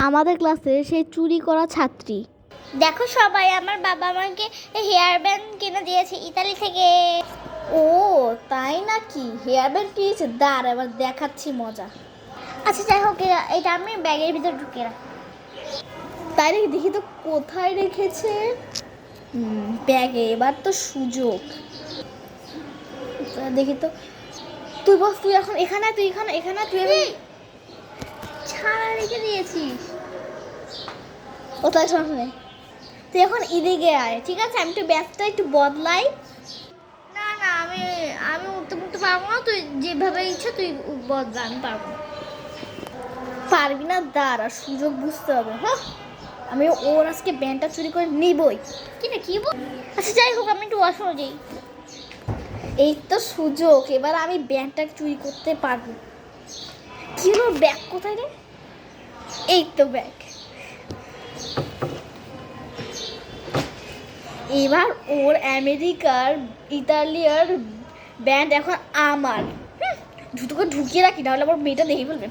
আমাদের ক্লাসে সেই চুরি করা ছাত্রী। দেখো সবাই, আমার বাবা আমাকে হেয়ার ব্যান্ড কিনে দিয়েছে ইতালি থেকে। ও তাই নাকি? হেয়ার ব্যান্ড কিনেছে? দাঁড়া এবার দেখাচ্ছি মজা। আচ্ছা যাই হোক, এটা আমি ব্যাগের ভিতর ঢুকে রাখি। তাই নাকি? দেখি তো কোথায় রেখেছে। ব্যাগে। এবার তো সুযোগ। দেখি তো। তুই বস, তুই এখন এখানে, তুই এখানে তুই ছাড়া রেখে দিয়েছিস। ও তাই সমস্যা নেই, তুই এখন এদিকে আয়, ঠিক আছে? আমি একটু ব্যাগটা একটু বদলাই। না না, আমি আমি উঠতে উঠতে পারবো না। তুই যেভাবে ইচ্ছা তুই বদলা, আমি পারবো না। পারবি না? দাঁড়া, সুযোগ বুঝতে হবে। হ্যাঁ, আমি ওর আজকে ব্যান্ডটা চুরি করে নিবই। কি বল? আচ্ছা যাই হোক, আমি একটু ওয়াশরুমে যাই। এই তো সুযোগ, এবার আমি ব্যাগটা চুরি করতে পারবো। কি হলো, ব্যাগ কোথায় রে? এই তো ব্যাগ। এবার ওর আমেরিকার ইতালিয়ার ব্যান্ড এখন আমার। দ্রুত করে ঢুকিয়ে রাখি, নাহলে আমার মেয়েটা দেখে ফেলবে।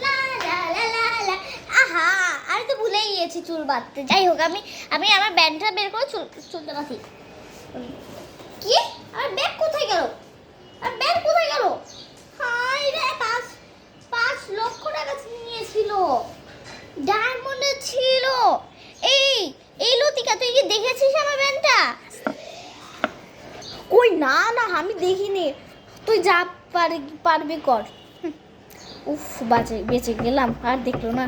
লা লা লা লা লা। আহা, আমি তো ভুলেই গিয়েছি চুল বাঁধতে। যাই হোক, আমি আমি আমার ব্যান্ডটা বের করে চুলটা বাঁধি। কি? আমার ব্যাগ কোথায় গেল? আর ব্যাগ কোথায় গেল? হাই রে, 5 লক্ষ টাকা নিয়েছিল, ডায়মন্ডের ছিল। এই লতিকা, তুই কি দেখেছিস আমার ব্যান্ডটা? কই, না না, আমি দেখিনি। তুই যা পারবি কর। উফ, বেঁচে গেলাম, আর দেখলো না।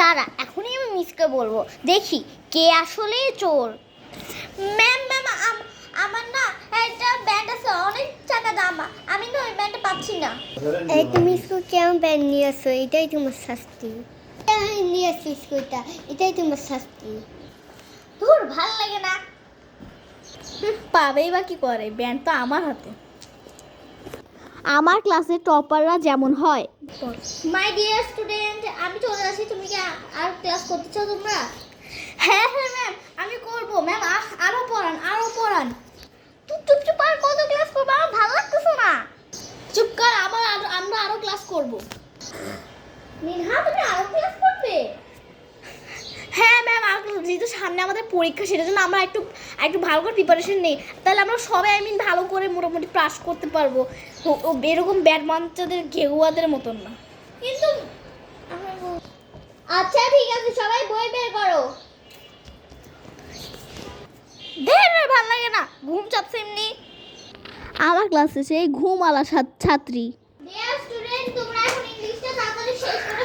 দাঁড়া, এখনই আমি মিসকে বলবো, দেখি কে আসলে চোর। ম্যাম ম্যাম, আমার না একটা ব্যান্ড আছে, অনেক টাকা দাম। আমি না ওই ব্যান্ডটা পাচ্ছি না। এই তুমি স্কুল কেমন ব্যান্ড নিয়ে আসো? এটাই তোমার শাস্তি। নিয়ে আসছি স্কুলটা, এটাই তোমার শাস্তি। ধুর, ভাল লাগে না। পাবেই বা কি করে, ব্যান্ড তো আমার হাতে। আমার ক্লাসে টপাররা যেমন হয়। মাই ডিয়ার স্টুডেন্ট, আমি চলে আসি। তুমি কি আর ক্লাস করতে চাও তোমরা? হ্যাঁ হ্যাঁ ম্যাম, আমি করবো। ম্যাম আরো পড়ান। চুপ আর কত ক্লাস করবো? আমার ভালো লাগতেছে না। চুপ কর, আমরা আরো ক্লাস করব। নিহা, তুমি আরো ক্লাস করবে? হ্যাঁ ম্যাম, যেহেতু সামনে আমাদের পরীক্ষা, সেটার জন্য আমরা একটু ভালো করে প্রিপারেশন নেই। তাহলে আমরা সবাই ভালো করে মোটামুটি পাস করতে পারবো। এরকম ব্যাড মাঞ্চাদের ঘেগুয়াদের মতন না। কিন্তু আচ্ছা ঠিক আছে, সবাই বই বের করো। ভালো লাগে না, ঘুম চাপছে এমনি। আমার ক্লাসে সেই ঘুমালা ছাত্রী। ডিয়ার স্টুডেন্ট, তোমরা এখন ইংলিশটা তাড়াতাড়ি শেষ করে